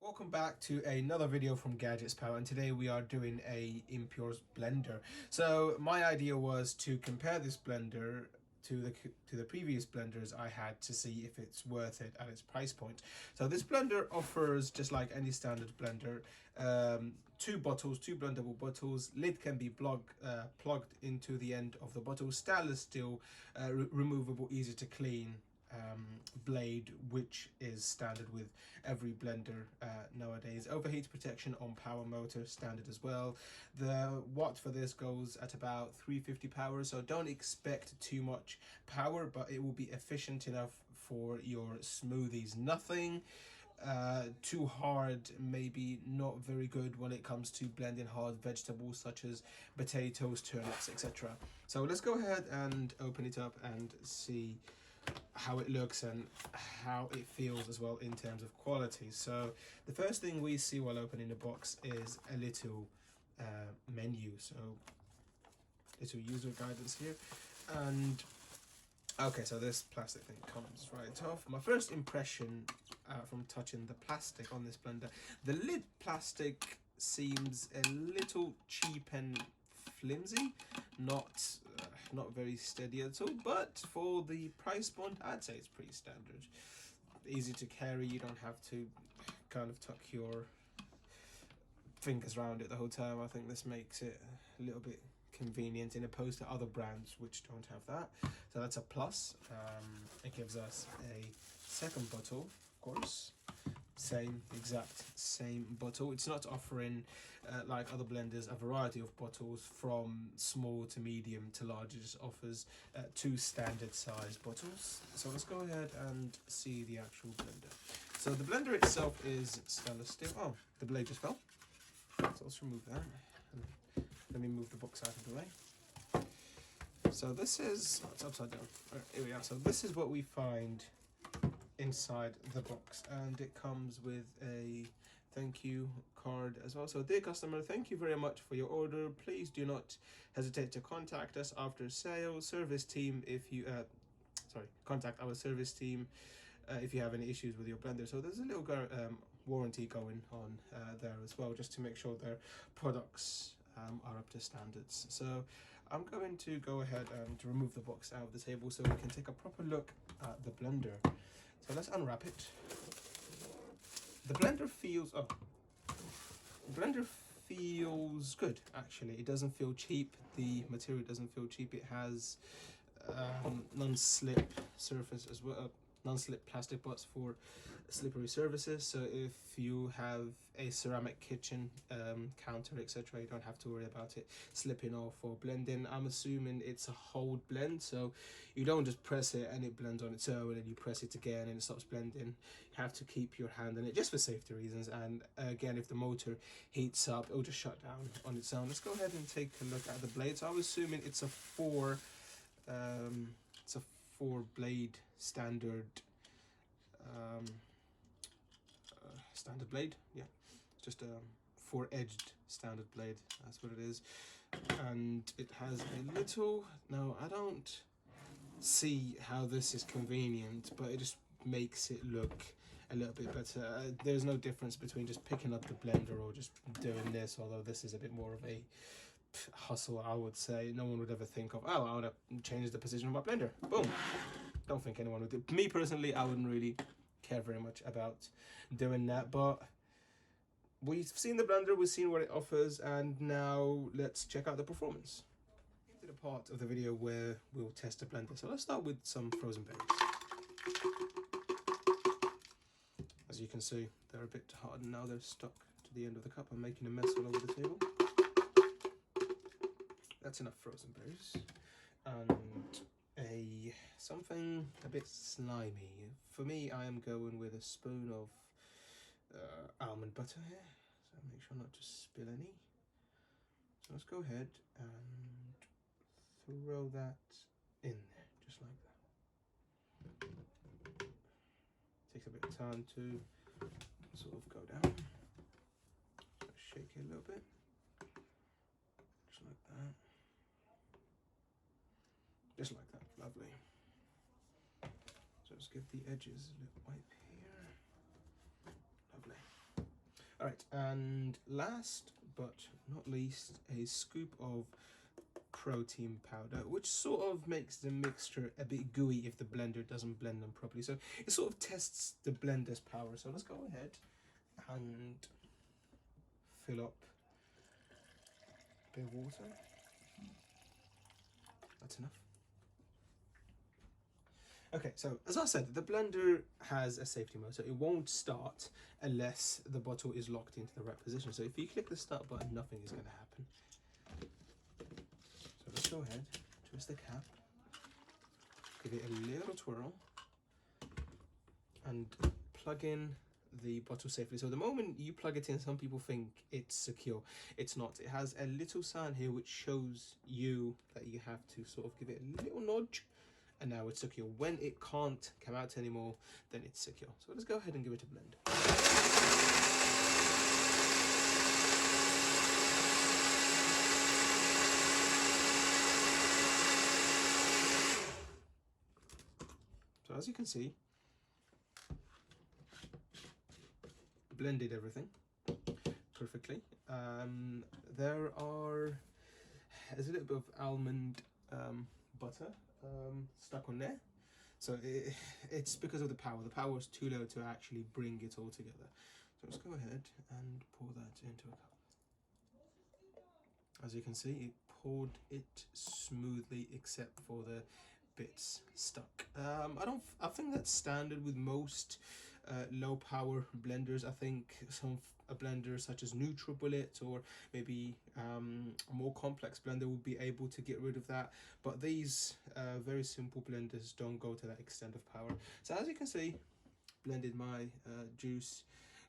Welcome back to another video from Gadgets Power, and today we are doing a IMURZ blender. So my idea was to compare this blender to the previous blenders I had to see if it's worth it at its price point. So this blender offers, just like any standard blender, two blendable bottles. Lid can be plugged into the end of the bottle. Stainless steel, removable, easy to clean. Blade, which is standard with every blender nowadays. Overheat protection on power motor, standard as well. The watt for this goes at about 350 power, so don't expect too much power, but it will be efficient enough for your smoothies. Nothing too hard, maybe not very good when it comes to blending hard vegetables such as potatoes, turnips, etc. So let's go ahead and open it up and see how it looks and how it feels as well in terms of quality. So the first thing we see while opening the box is a little menu, so little user guidance here. And okay, so this plastic thing comes right off. My first impression from touching the plastic on this blender, the lid plastic seems a little cheap and flimsy, not very steady at all, but for the price point I'd say it's pretty standard. Easy to carry, you don't have to kind of tuck your fingers around it the whole time. I think this makes it a little bit convenient in opposed to other brands which don't have that, so that's a plus. It gives us a second bottle, of course, exact same bottle. It's not offering like other blenders a variety of bottles from small to medium to large. It just offers two standard size bottles. So let's go ahead and see the actual blender. So the blender itself is stainless steel. Oh, the blade just fell, so let's remove that. Let me move the box out of the way. So this is, oh, it's upside down. Right, here we are. So this is what we find inside the box, and it comes with a thank you card as well. So, dear customer, thank you very much for your order. Please do not hesitate to contact us after sale. Service team, if you contact our service team if you have any issues with your blender. So there's a little warranty going on there as well, just to make sure their products are up to standards. So I'm going to go ahead and remove the box out of the table so we can take a proper look at the blender. So let's unwrap it. The blender feels good, actually. It doesn't feel cheap. The material doesn't feel cheap. It has non-slip surface as well, non-slip plastic butts for slippery surfaces. So if you have a ceramic kitchen counter, etc., you don't have to worry about it slipping off or blending. I'm assuming it's a hold blend, so you don't just press it and it blends on its own and you press it again and it stops blending. You have to keep your hand on it just for safety reasons, and again, if the motor heats up, it'll just shut down on its own. Let's go ahead and take a look at the blade. So I'm assuming it's a four blade standard standard blade. Yeah, it's just a four-edged standard blade, that's what it is. And it has a little, no, I don't see how this is convenient, but it just makes it look a little bit better. There's no difference between just picking up the blender or just doing this, although this is a bit more of a hustle, I would say. No one would ever think of, oh, I want to change the position of my blender. Boom. Don't think anyone would do. Me personally, I wouldn't really care very much about doing that, but we've seen the blender, we've seen what it offers, and now let's check out the performance. Into the part of the video where we'll test the blender. So let's start with some frozen berries. As you can see, they're a bit hard and now they're stuck to the end of the cup. I'm making a mess all over the table. That's enough frozen berries. And something a bit slimy. For me, I am going with a spoon of almond butter here, so make sure not to spill any. So let's go ahead and throw that in there, just like that. Takes a bit of time to sort of go down. So shake it a little bit, just like that. Just like that, lovely. So let's give the edges a little wipe here. Lovely. All right, and last but not least, a scoop of protein powder, which sort of makes the mixture a bit gooey if the blender doesn't blend them properly. So it sort of tests the blender's power. So let's go ahead and fill up a bit of water. That's enough. Okay, so as I said, the blender has a safety mode, so it won't start unless the bottle is locked into the right position. So if you click the start button, nothing is going to happen. So let's go ahead, twist the cap, give it a little twirl, and plug in the bottle safely. So the moment you plug it in, some people think it's secure. It's not. It has a little sign here which shows you that you have to sort of give it a little nudge, and now it's secure. When it can't come out anymore, then it's secure. So let's go ahead and give it a blend. So as you can see, blended everything perfectly. There's a little bit of almond butter stuck on there, so it's because of the power. The power is too low to actually bring it all together. So let's go ahead and pour that into a cup. As you can see, it poured it smoothly except for the bits stuck. I think that's standard with most low power blenders. I think a blender such as NutriBullet or maybe a more complex blender would be able to get rid of that, but these very simple blenders don't go to that extent of power. So as you can see, blended my juice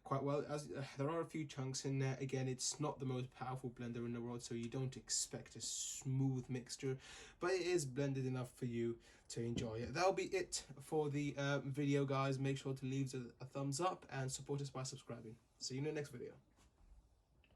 quite well. As there are a few chunks in there. Again, it's not the most powerful blender in the world, so you don't expect a smooth mixture, but it is blended enough for you to enjoy it. That'll be it for the video, guys. Make sure to leave a thumbs up and support us by subscribing. See you in the next video.